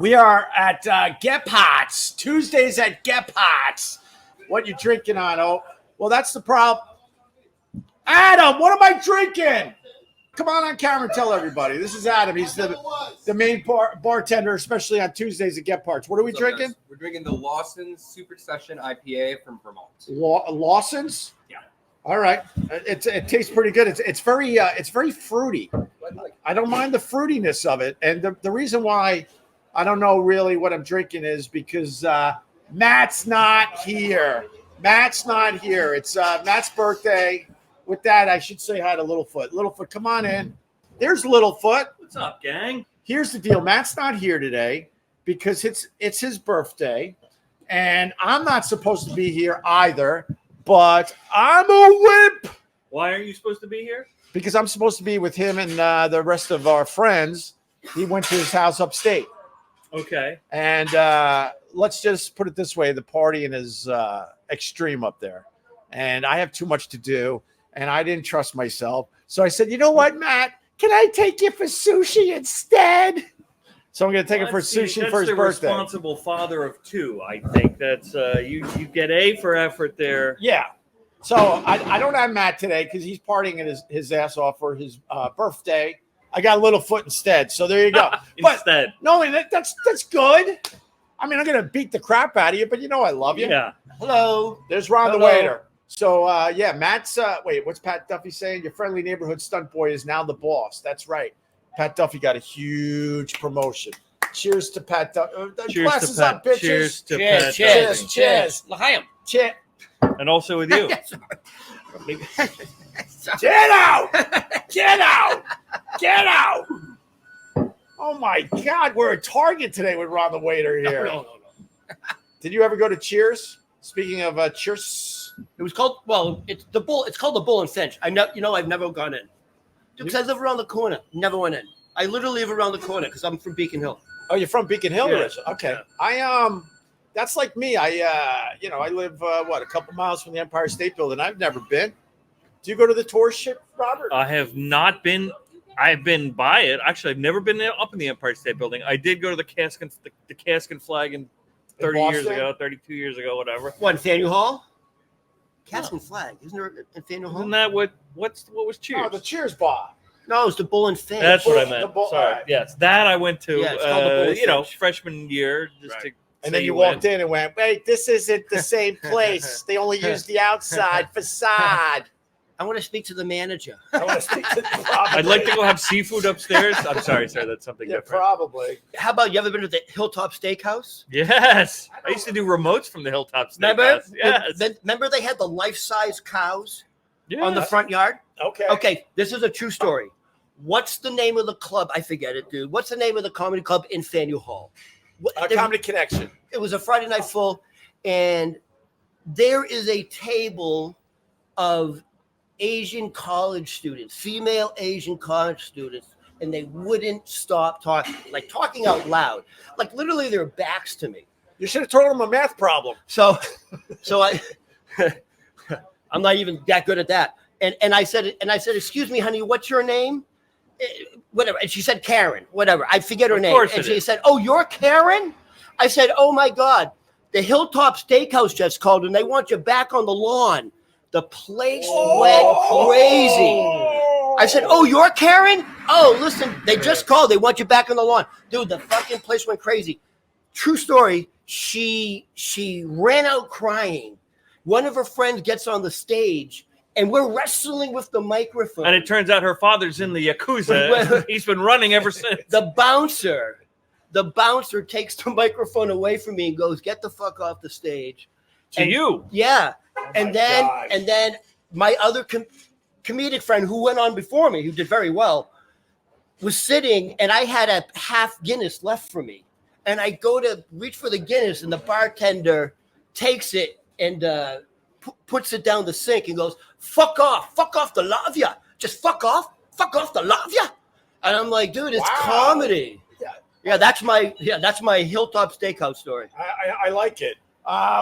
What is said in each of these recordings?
We are at Gebhards, Tuesdays at Gebhards. What you drinking on, oh? Well, that's the problem. Adam, what am I drinking? Come on camera and tell everybody. This is Adam. He's the main bartender, especially on Tuesdays at Gebhards. What are we drinking? We're drinking the Lawson's Super Session IPA from Vermont. Lawson's? Yeah. All right. It tastes pretty good. It's very fruity. I don't mind the fruitiness of it. And the reason why I don't know really what I'm drinking is because Matt's not here. Matt's not here. It's Matt's birthday. With that, I should say hi to Littlefoot. Littlefoot, come on in. There's Littlefoot. What's up, gang? Here's the deal. Matt's not here today because it's his birthday, and I'm not supposed to be here either, but I'm a whip. Why aren't you supposed to be here? Because I'm supposed to be with him and the rest of our friends. He went to his house upstate. Okay. And let's just put it this way. The partying is extreme up there, and I have too much to do. And I didn't trust myself. So I said, you know what, Matt? Can I take you for sushi instead? So I'm going to take him for sushi for his birthday. Responsible father of two, I think. That's you get A for effort there. Yeah. So I don't have Matt today because he's partying his ass off for his birthday. I got Littlefoot instead. So there you go. Instead. No, that's good. I mean, I'm going to beat the crap out of you, but you know I love you. Yeah. Hello. There's Ron the waiter. So, yeah, Matt's, wait, what's Pat Duffy saying? Your friendly neighborhood stunt boy is now the boss. That's right. Pat Duffy got a huge promotion. Cheers to Pat Duffy. Cheers to Pat. Up, bitches. Cheers to Pat. Cheers. L'chaim. Cheers. And also with you. Get out. Get out. Get out. Oh, my God. We're at Target today with Ron the waiter here. No. Did you ever go to Cheers? Speaking of Cheers. It was called, it's the Bull. It's called the Bull and Finch. I've never gone in. Because I live around the corner. Never went in. I literally live around the corner because I'm from Beacon Hill. Oh, you're from Beacon Hill? Yeah. Okay. Yeah. That's like me. I live, a couple miles from the Empire State Building. I've never been. Do you go to the tour ship, Robert? I have not been. I've been by it. Actually, I've never been up in the Empire State Building. I did go to the cask and flag in 30 years ago, 32 years ago, whatever. What, in Faneuil Hall? Cask and Flag. Isn't there in Faneuil Hall? Isn't that what was Cheers? Oh, the Cheers bar. No, it's the Bull and Finch. That's what I meant. Sorry. Right. Yes, that I went to, Yeah, it's called the Bull and Finch. freshman year. Just to and then you walked in and went, wait, this isn't the same place. They only use the outside facade. I want to speak to the manager. I want to speak to I'd like to go have seafood upstairs. I'm sorry, sir. That's something different. Probably. How about you ever been to the Hilltop Steakhouse? Yes. I used to do remotes from the Hilltop Remember? Steakhouse. Yes. Remember they had the life-size cows Yeah. on the front yard? Okay. Okay, this is a true story. What's the name of the club? I forget it, dude. What's the name of the comedy club in Faneuil Hall? Comedy Connection. It was a Friday night full, and there is a table of Asian college students, female Asian college students, and they wouldn't stop talking out loud. Like literally their backs to me. You should have told them a math problem. So I'm not even that good at that. And I said, excuse me, honey, what's your name? Whatever. And she said, Karen, whatever. I forget her name. And she said, oh, you're Karen? I said, oh my God, the Hilltop Steakhouse just called and they want you back on the lawn. The place went crazy. I said, oh, you're Karen? Oh, listen, they just called. They want you back on the lawn. Dude, the fucking place went crazy. True story. She ran out crying. One of her friends gets on the stage, and we're wrestling with the microphone. And it turns out her father's in the Yakuza. He's been running ever since. The bouncer takes the microphone away from me and goes, get the fuck off the stage. You. Yeah. And then my other comedic friend who went on before me, who did very well, was sitting, and I had a half Guinness left for me. And I go to reach for the Guinness, and the bartender takes it and puts it down the sink and goes, fuck off the lavia. Just fuck off the lavia. And I'm like, dude, it's comedy. Yeah, that's my Hilltop Steakhouse story. I like it.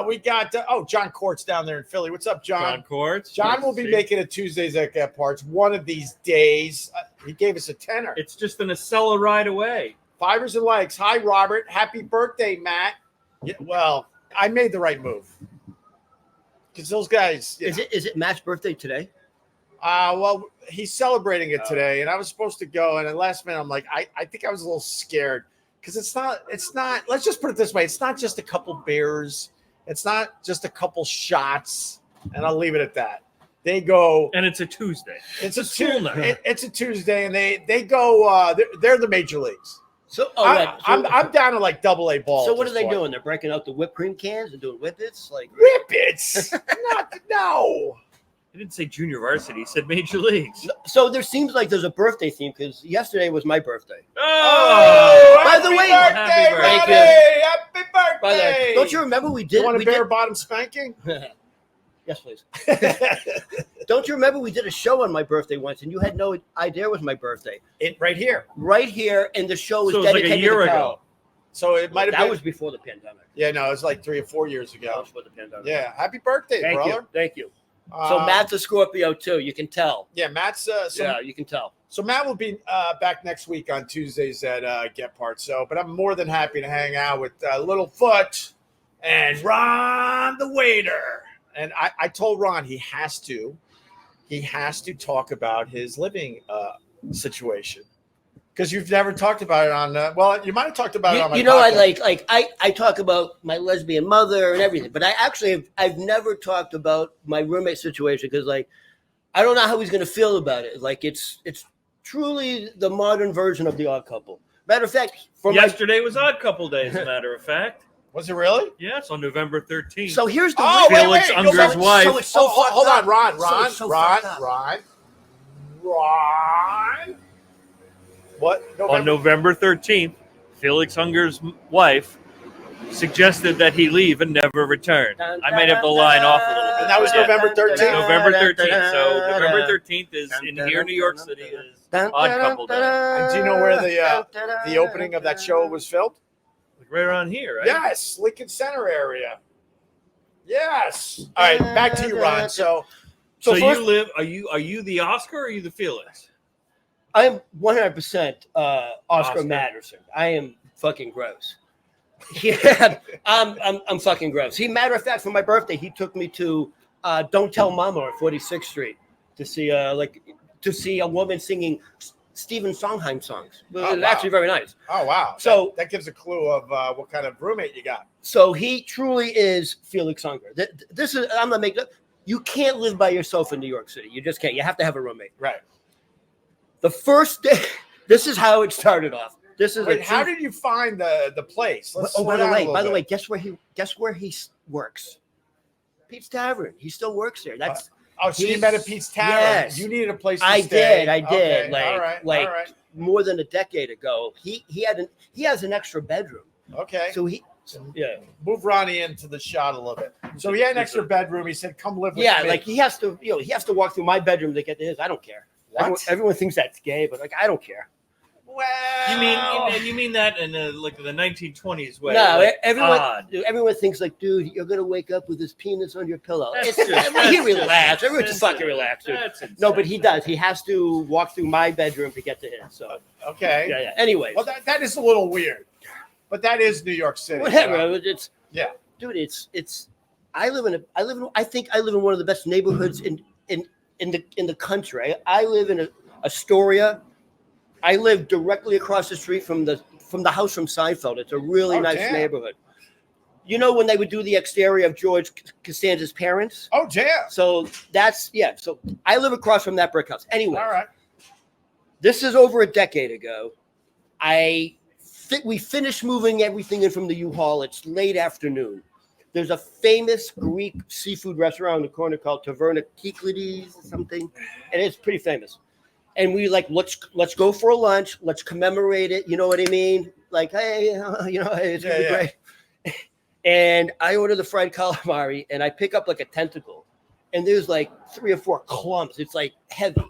We got John Court's down there in Philly. What's up, John? John Courts. John will be making it Tuesdays at Gebhards one of these days. He gave us a tenner. It's just an Acela ride away. Fibers and legs. Hi, Robert. Happy birthday, Matt. Yeah, well, I made the right move because those guys. Is it Matt's birthday today? Well, he's celebrating it today, and I was supposed to go, and at last minute, I'm like, I think I was a little scared because it's not. Let's just put it this way: it's not just a couple beers, it's not just a couple shots, and I'll leave it at that. They go, and it's a Tuesday. It's a Tuesday. It's a Tuesday, and they go. They're the major leagues. So, I'm down to like AA ball. So what are they doing? They're breaking out the whipped cream cans and doing whippets, like whippets. No. He didn't say junior varsity. He said major leagues. So there seems like there's a birthday theme because yesterday was my birthday. Oh, by the way, happy birthday, thank you. Happy birthday. By the way, don't you remember we did? You want a bare bottom spanking? Yes, please. Don't you remember we did a show on my birthday once, and you had no idea it was my birthday? Right here, and the show was so it was dedicated like a year to ago. So it might have been. That was before the pandemic. Yeah, no, it was like 3 or 4 years ago. That was before the pandemic. Yeah, happy birthday, Thank brother. you. Thank you. So Matt's a Scorpio too. You can tell. Yeah, Matt's. Yeah, you can tell. So Matt will be back next week on Tuesdays at Gebhards. So, but I'm more than happy to hang out with Littlefoot and Ron the waiter. And I told Ron he has to talk about his living situation. Because you've never talked about it on. Well, you might have talked about it on my. podcast. I talk about my lesbian mother and everything, but I've never talked about my roommate situation because I don't know how he's going to feel about it. Like it's truly the modern version of The Odd Couple. Matter of fact, yesterday was Odd Couple Day. As a matter of fact, was it really? Yes, on November 13th. So here's the Felix Unger's wife. So it's so hold on, Ron. What? On November 13th, Felix Unger's wife suggested that he leave and never return. I might have the line off a little bit. And that was November 13th? November 13th. So November 13th is in here in New York City is Odd Couple Day. And do you know where the opening of that show was filmed? Like right around here, right? Yes, Lincoln Center area. Yes. All right, back to you, Ron. So first, you live. Are you the Oscar or are you the Felix? I am 100% Oscar Matterson. I am fucking gross. Yeah, I'm fucking gross. Matter of fact, for my birthday, he took me to Don't Tell Mama on 46th Street to see a woman singing Stephen Sondheim songs. It was actually very nice. Oh wow! So that gives a clue of what kind of roommate you got. So he truly is Felix Unger. This is I'm not making up. You can't live by yourself in New York City. You just can't. You have to have a roommate. Right. The first day, this is how it started off. This is how did you find the place? By the way, guess where he works? Pete's Tavern. He still works there. That's so you met at Pete's Tavern. Yes. You needed a place to stay. I did. Okay. All right. More than a decade ago. He has an extra bedroom. Okay. So move Ronnie into the shot a little bit. So he had an extra bedroom. He said, "Come live with me." Yeah, like he has to walk through my bedroom to get to his. I don't care. Everyone thinks that's gay, but I don't care. Well, you mean that in the 1920s way? No, everyone thinks dude, you're gonna wake up with his penis on your pillow. He relaxed. Everyone's just fucking relaxed, dude. No, but he does. He has to walk through my bedroom to get to his. So okay. Yeah. Anyway, well, that is a little weird, but that is New York City. Whatever. Yeah, dude. It's. I think I live in one of the best neighborhoods in the country. I live in Astoria. I live directly across the street from the house from Seinfeld. It's a really nice neighborhood. You know when they would do the exterior of George Costanza's parents? Oh, damn. So So I live across from that brick house. Anyway, all right. This is over a decade ago. We finished moving everything in from the U-Haul. It's late afternoon. There's a famous Greek seafood restaurant on the corner called Taverna Kyklades or something, and it's pretty famous. And we let's go for a lunch. Let's commemorate it. You know what I mean? Hey, it's gonna be great. And I order the fried calamari, and I pick up a tentacle, and there's 3 or 4 clumps. It's heavy,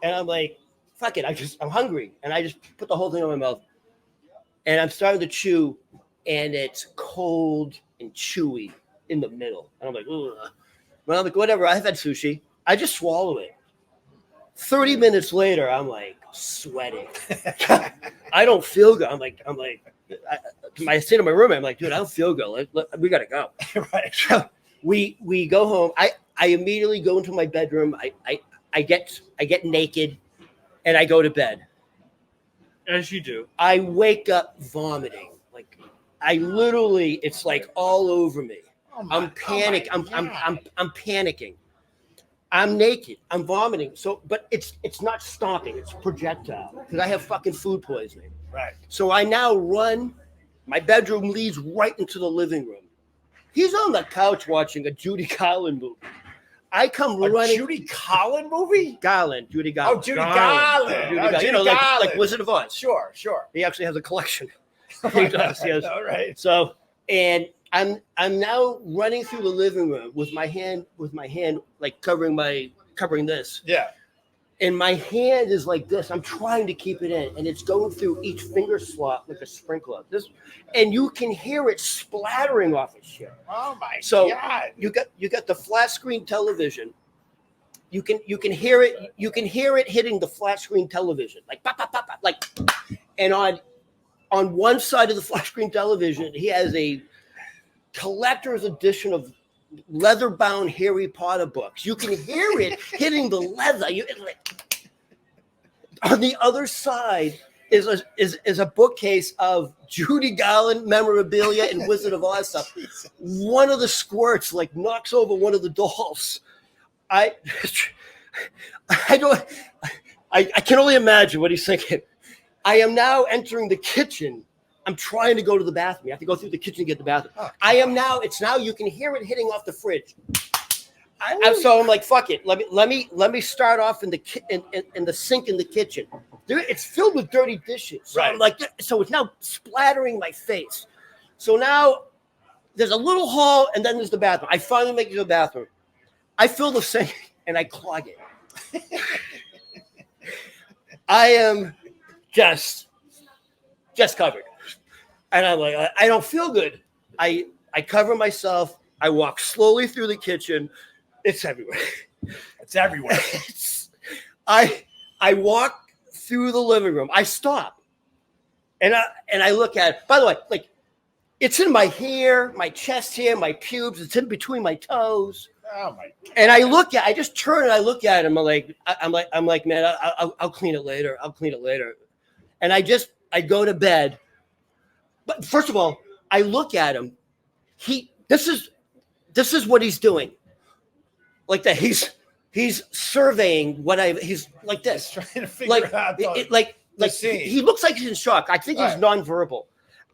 and I'm like, fuck it. I'm hungry, and I just put the whole thing in my mouth, and I'm starting to chew, and it's cold and chewy in the middle, and I'm like, ugh. Well, I'm like, whatever. I've had sushi. I just swallow it. 30 minutes later, I'm like sweating. I don't feel good. I sit in my room. I'm like, dude, I don't feel good. We gotta go. Right. So we go home. I immediately go into my bedroom. I get naked, and I go to bed. As you do. I wake up vomiting. Like I literally, it's like all over me. I'm panicking. I'm panicking. I'm naked. I'm vomiting. So, but it's not stopping. It's projectile because I have fucking food poisoning. Right. So I now run. My bedroom leads right into the living room. He's on the couch watching a Judy Garland movie. I come running. Judy Garland movie? Judy Garland. Oh, Judy Garland. Judy Oh, Garland. Judy Garland. Like Wizard of Oz. Sure. He actually has a collection. He does. All right. So, and I'm now running through the living room with my hand like covering this. Yeah. And my hand is like this. I'm trying to keep it in, and it's going through each finger slot like a sprinkler. And you can hear it splattering off of shit. Oh my God! You got the flat screen television. You can hear it. You can hear it hitting the flat screen television, like pop, pop, pop, pop, like. And on one side of the flat screen television, he has a collector's edition of leather-bound Harry Potter books. You can hear it hitting the leather. On the other side is a bookcase of Judy Garland memorabilia and Wizard of Oz stuff. One of the squirts like knocks over one of the dolls. I can only imagine what he's thinking. I am now entering the kitchen. I'm trying to go to the bathroom. You have to go through the kitchen to get the bathroom. Oh, it's now you can hear it hitting off the fridge. So I'm like, fuck it. Let me start off in the sink in the kitchen. It's filled with dirty dishes. So right. I'm like, so it's now splattering my face. So now there's a little hole and then there's the bathroom. I finally make it to the bathroom. I fill the sink and I clog it. I am just covered. And I'm like, I don't feel good. I cover myself. I walk slowly through the kitchen. It's everywhere. It's everywhere. I walk through the living room. I stop. And I look at it. By the way, like it's in my hair, my chest hair, my pubes. It's in between my toes. Oh my God. And I just turn and I look at him. I'm like, man, I'll clean it later. I'll clean it later. And I go to bed. But first of all, I look at him. This is what he's doing. Like that, he's surveying he's like this. He's trying to figure out the scene. He looks like he's in shock. I think he's nonverbal.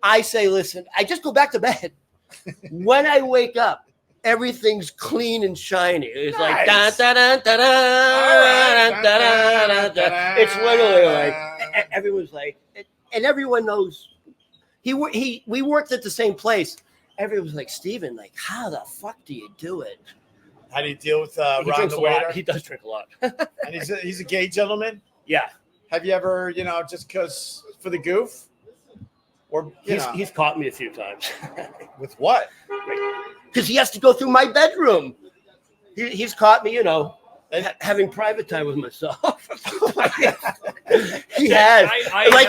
I say, listen, I just go back to bed. When I wake up, everything's clean and shiny. It's like da da da da da da da. It's literally like everyone's like, and everyone knows. We worked at the same place. Everyone's like, Steven, like, how the fuck do you do it? How do you deal with He Ron drinks the a lot. waiter? He does drink a lot. And he's a gay gentleman? Yeah. Have you ever, just because for the goof? Or He's caught me a few times. With what? Because he has to go through my bedroom. He's caught me, having private time with myself. He has.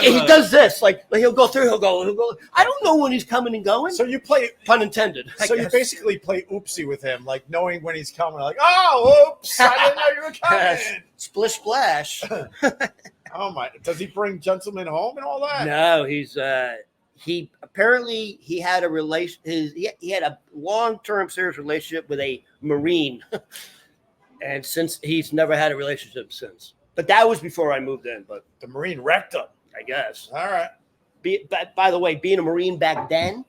He does this. Like he'll go through. He'll go. I don't know when he's coming and going. So you play, pun intended. So you basically play oopsie with him, like knowing when he's coming. Like, oh, oops, I didn't know you were coming. Splish splash. Oh my! Does he bring gentlemen home and all that? No, he apparently he had a relation. He had a long-term serious relationship with a Marine. And since he's never had a relationship since, but that was before I moved in. But the Marine wrecked him, I guess. All right. By the way, being a Marine back then,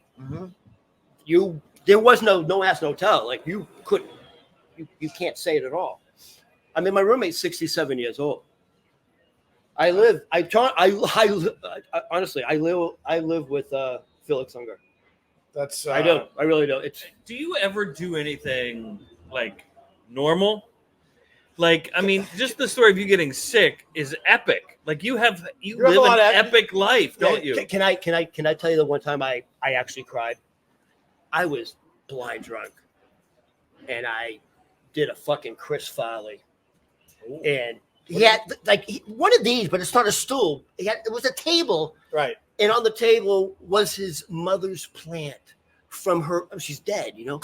there was no ass, no tell. Like you can't say it at all. I mean, my roommate's 67 years old. Honestly, I live with Felix Unger. That's I do. I really do. Do you ever do anything like normal? Like, I mean, just the story of you getting sick is epic. Like you live an epic life, don't you? Can I tell you the one time I actually cried? I was blind drunk, and I did a fucking Chris Farley, and He had one of these, but it's not a stool. It was a table, right? And on the table was his mother's plant from her. Oh, she's dead, you know.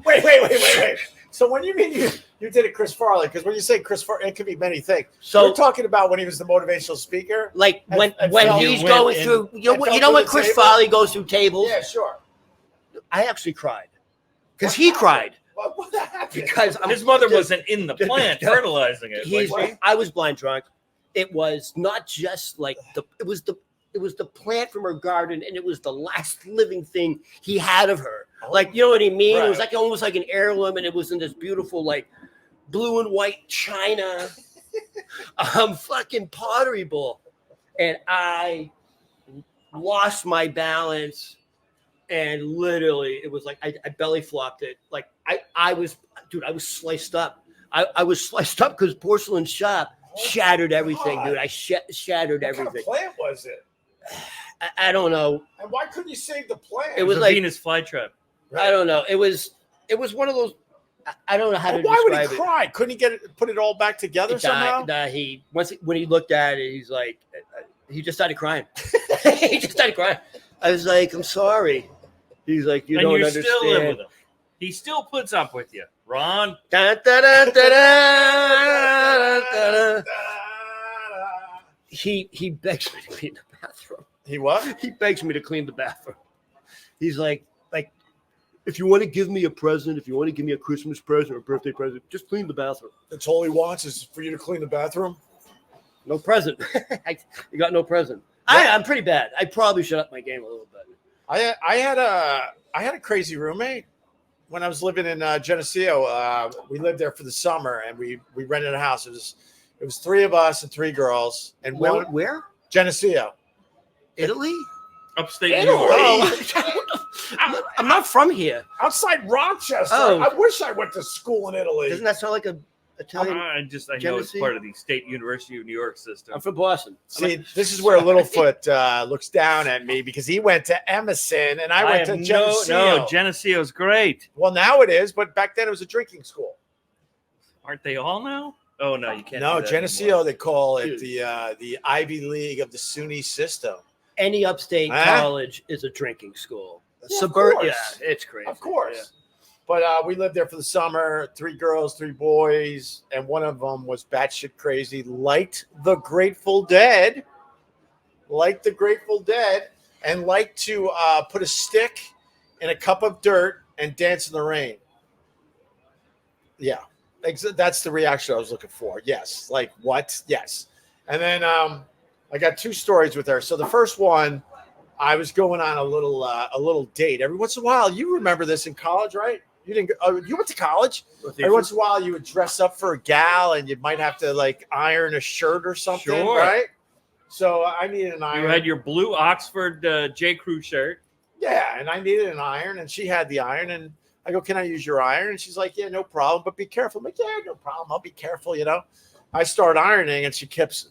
Wait. So when you mean you did it, Chris Farley? Because when you say Chris Farley, it could be many things. So you're talking about when he was the motivational speaker, like when he's going through. You know when Chris Farley goes through tables. Yeah, sure. I actually cried because he cried. What happened? Because his mother wasn't in the plant fertilizing it. I was blind drunk. It was not just like it was the plant from her garden, and it was the last living thing he had of her. Like, you know what I mean? Right. It was like almost like an heirloom, and it was in this beautiful like blue and white china fucking pottery bowl. And I lost my balance, and literally it was like I belly flopped it. Like I was sliced up. I was sliced up because porcelain shop shattered everything, dude. I shattered everything. What kind of plant was it? I don't know. And why couldn't you save the plant? It was a like Venus flytrap. Right. I don't know. It was one of those. I don't know how to describe it. Why would he cry? Couldn't he put it all back together somehow? When he looked at it, he's like, he just started crying. He just started crying. I was like, I'm sorry. He's like, you don't understand. Still live with him. He still puts up with you, Ron. He begs me to clean the bathroom. He what? He begs me to clean the bathroom. He's like, if you want to give me a present, if you want to give me a Christmas present or a birthday present, just clean the bathroom. That's all he wants is for you to clean the bathroom? No present. You got no present. Yeah. I'm pretty bad. I probably should up my game a little bit. I had a crazy roommate when I was living in Geneseo. We lived there for the summer, and we rented a house. It was three of us and three girls. And where? Geneseo, Italy. Upstate New York. I'm not from here. Outside Rochester. Oh. I wish I went to school in Italy. Doesn't that sound like a Italian? I know it's part of the State University of New York system. I'm from Boston. See, this is where Littlefoot looks down at me because he went to Emerson and I went to Geneseo. No, Geneseo's great. Well, now it is, but back then it was a drinking school. Aren't they all now? Oh no, you can't. No, Geneseo anymore. They call it the Ivy League of the SUNY system. Any upstate college is a drinking school. Yeah, it's crazy. Of course. Yeah. But we lived there for the summer, 3 girls, 3 boys, and one of them was batshit crazy, liked the Grateful Dead, and liked to put a stick in a cup of dirt and dance in the rain. Yeah, that's the reaction I was looking for. Yes. Like, what? Yes. And then I got 2 stories with her. So the first one, I was going on a little date. Every once in a while, you remember this in college, right? You didn't. You went to college. Every once in a while, you would dress up for a gal, and you might have to like iron a shirt or something, right? So I needed an iron. You had your blue Oxford J. Crew shirt. Yeah, and I needed an iron, and she had the iron, and I go, "Can I use your iron?" And she's like, "Yeah, no problem, but be careful." I'm like, "Yeah, no problem. I'll be careful." You know. I start ironing, and she kept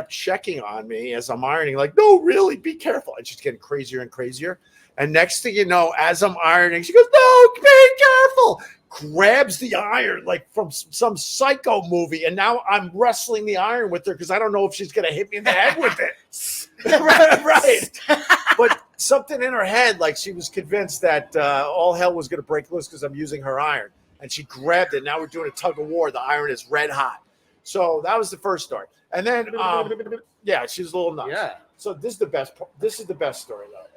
checking on me as I'm ironing, like, "No, really, be careful." And she's getting crazier and crazier. And next thing you know, as I'm ironing, she goes, "No, be careful." Grabs the iron like from some psycho movie. And now I'm wrestling the iron with her because I don't know if she's going to hit me in the head with it. right. But something in her head, like she was convinced that all hell was going to break loose because I'm using her iron. And she grabbed it. Now we're doing a tug of war. The iron is red hot. So that was the first story. And then, yeah, she's a little nuts. Yeah. So this is the best. This is the best story, though.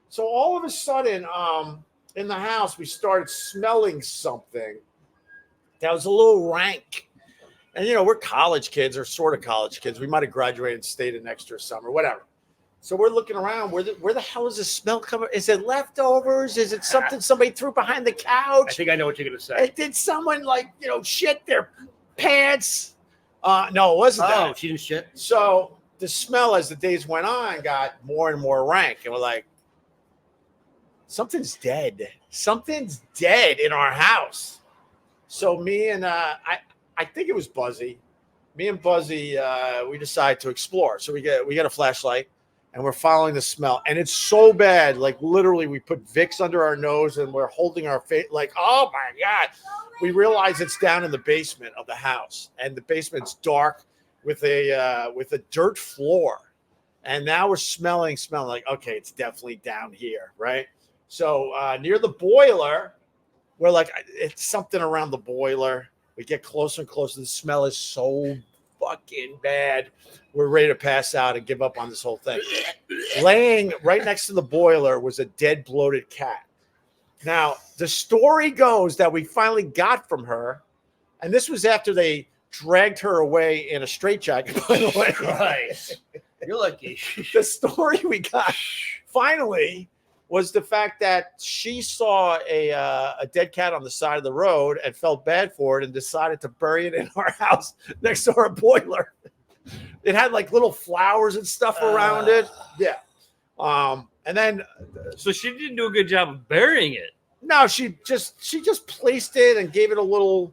So all of a sudden, in the house, we started smelling something that was a little rank. And, you know, we're college kids or sort of college kids. We might have graduated and stayed an extra summer, whatever. So we're looking around. Where the hell is this smell coming? Is it leftovers? Is it something somebody threw behind the couch? I think I know what you're going to say. Did someone, like, you know, shit their pants? No, it wasn't that. Oh, she didn't shit? So the smell as the days went on got more and more rank. And we're like, something's dead. Something's dead in our house. So me and I think it was Buzzy. Me and Buzzy, we decided to explore. So we get a flashlight and we're following the smell, and it's so bad. Like literally, we put Vicks under our nose, and we're holding our face. Like, oh my god! We realize it's down in the basement of the house, and the basement's dark with a dirt floor. And now we're smelling like, okay, it's definitely down here, right? So near the boiler, we're like, it's something around the boiler. We get closer and closer. The smell is so fucking bad. We're ready to pass out and give up on this whole thing. Laying right next to the boiler was a dead, bloated cat. Now, the story goes that we finally got from her, and this was after they dragged her away in a straitjacket, by the way. Right. You're lucky. The story we got finally was the fact that she saw a dead cat on the side of the road and felt bad for it and decided to bury it in our house next to our boiler. It had like little flowers and stuff around it. Yeah. And then so she didn't do a good job of burying it. No, she just placed it and gave it a little.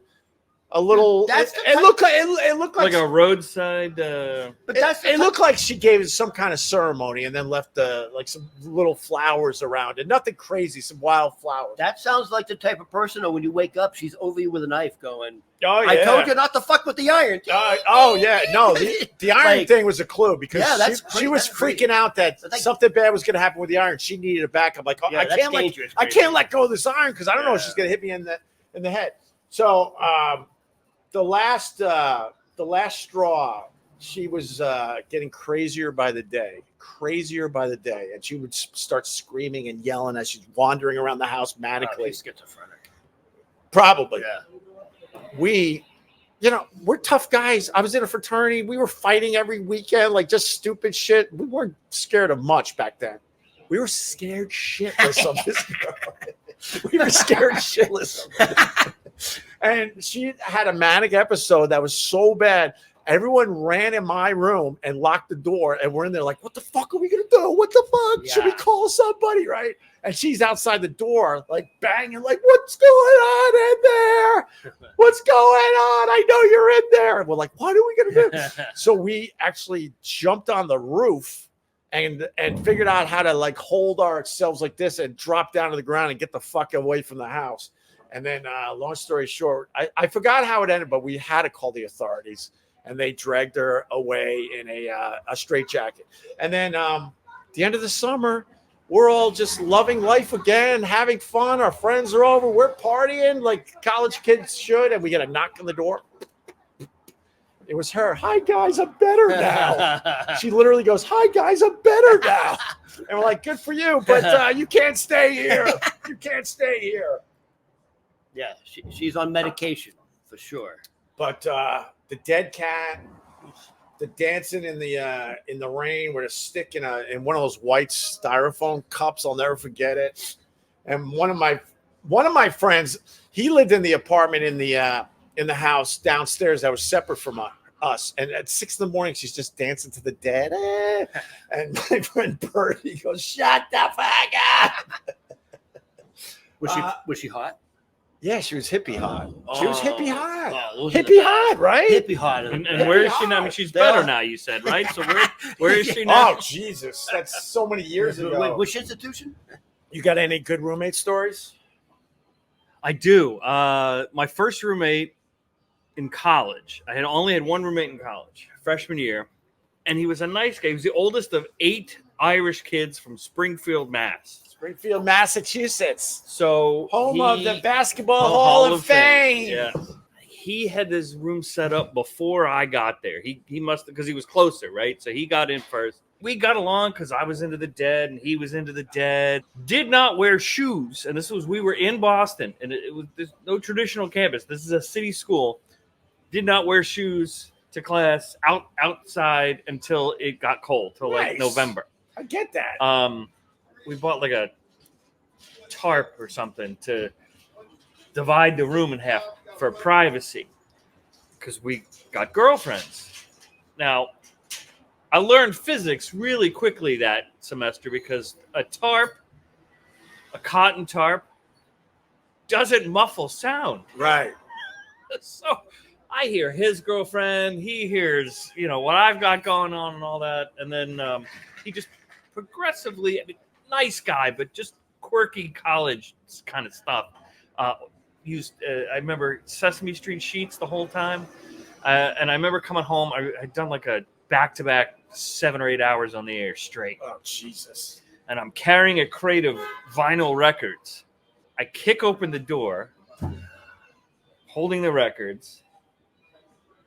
It looked like a roadside. But it looked like she gave it some kind of ceremony and then left like some little flowers around it. Nothing crazy, some wild flowers. That sounds like the type of person that when you wake up, she's over you with a knife going, "Oh yeah, I told you not to fuck with the iron." Oh yeah, no, the iron thing was a clue because she was freaking out that something bad was going to happen with the iron. She needed it back. I'm like, I can't let go of this iron because I don't know if she's going to hit me in the head. So. The last straw, she was getting crazier by the day, and she would start screaming and yelling as she's wandering around the house manically. Schizophrenic. Probably. Yeah. We're tough guys. I was in a fraternity. We were fighting every weekend, like just stupid shit. We weren't scared of much back then. We were scared shitless of this girl. We were scared shitless of her. And she had a manic episode that was so bad. Everyone ran in my room and locked the door. And we're in there like, what the fuck are we going to do? What the fuck? Yeah. Should we call somebody, right? And she's outside the door, like banging, like, what's going on in there? What's going on? I know you're in there. And we're like, what are we going to do? So we actually jumped on the roof and figured out how to like hold ourselves like this and drop down to the ground and get the fuck away from the house. And then, long story short, I forgot how it ended, but we had to call the authorities, and they dragged her away in a straitjacket. And then, the end of the summer, we're all just loving life again, having fun. Our friends are over. We're partying like college kids should, and we get a knock on the door. It was her. Hi, guys, I'm better now. She literally goes, hi, guys, I'm better now. And we're like, good for you, but you can't stay here. You can't stay here. Yeah, she's on medication for sure. But the dead cat, the dancing in the rain with a stick in one of those white styrofoam cups, I'll never forget it. And one of my friends, he lived in the apartment in the house downstairs that was separate from us. And at 6 a.m, she's just dancing to the dead. And my friend Bert, he goes, "Shut the fuck up." Was she hot? Yeah, she was hippie hot. She was hippie hot. Hippie hot, right? Hippie hot. And where is she now? I mean, she's better now, you said, right? So where is she now? Oh, Jesus. That's so many years ago. Which institution? You got any good roommate stories? I do. My first roommate in college, I had only had one roommate in college, freshman year, and he was a nice guy. He was the oldest of 8 Irish kids from Springfield, Mass. Springfield, Massachusetts. So home of the Basketball Hall of Fame. Yeah. He had this room set up before I got there. He must have, because he was closer, right? So he got in first. We got along because I was into the Dead and he was into the Dead. Did not wear shoes. And we were in Boston, and it was no traditional campus. This is a city school. Did not wear shoes to class outside until it got cold, till like November. I get that. We bought like a tarp or something to divide the room in half for privacy because we got girlfriends. Now, I learned physics really quickly that semester because a cotton tarp, doesn't muffle sound. Right. So I hear his girlfriend, he hears, what I've got going on and all that. And then he just progressively, I mean, nice guy, but just quirky college kind of stuff. I remember Sesame Street sheets the whole time. And I remember coming home, I'd done like a back-to-back 7 or 8 hours on the air straight. Oh, Jesus. And I'm carrying a crate of vinyl records. I kick open the door, holding the records,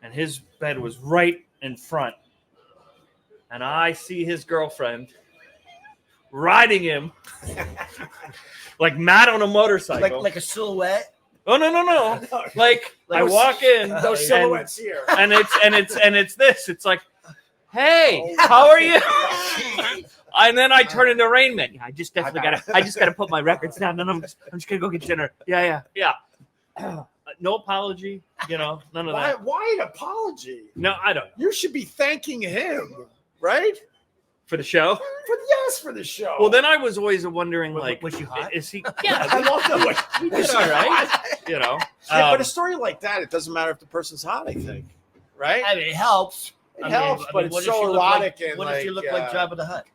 and his bed was right in front. And I see his girlfriend riding him like Matt on a motorcycle. Like a silhouette. Oh no! Like I walk in, No silhouettes here. and it's this. It's like, hey, how are you? And then I turn into Rain Man. I just gotta put my records down. Then I'm just gonna go get dinner. Yeah. No apology. None of that. Why an apology? No, I don't. You should be thanking him, right? For the show. For the show. Well, then I was always wondering, like, was she hot? Is he? Yeah, I love the way. he did all right. Yeah, but a story like that, it doesn't matter if the person's hot. I think, right? I mean, it helps. It helps, but it's what if so you look erotic like, and what if you look like Jabba the Hutt?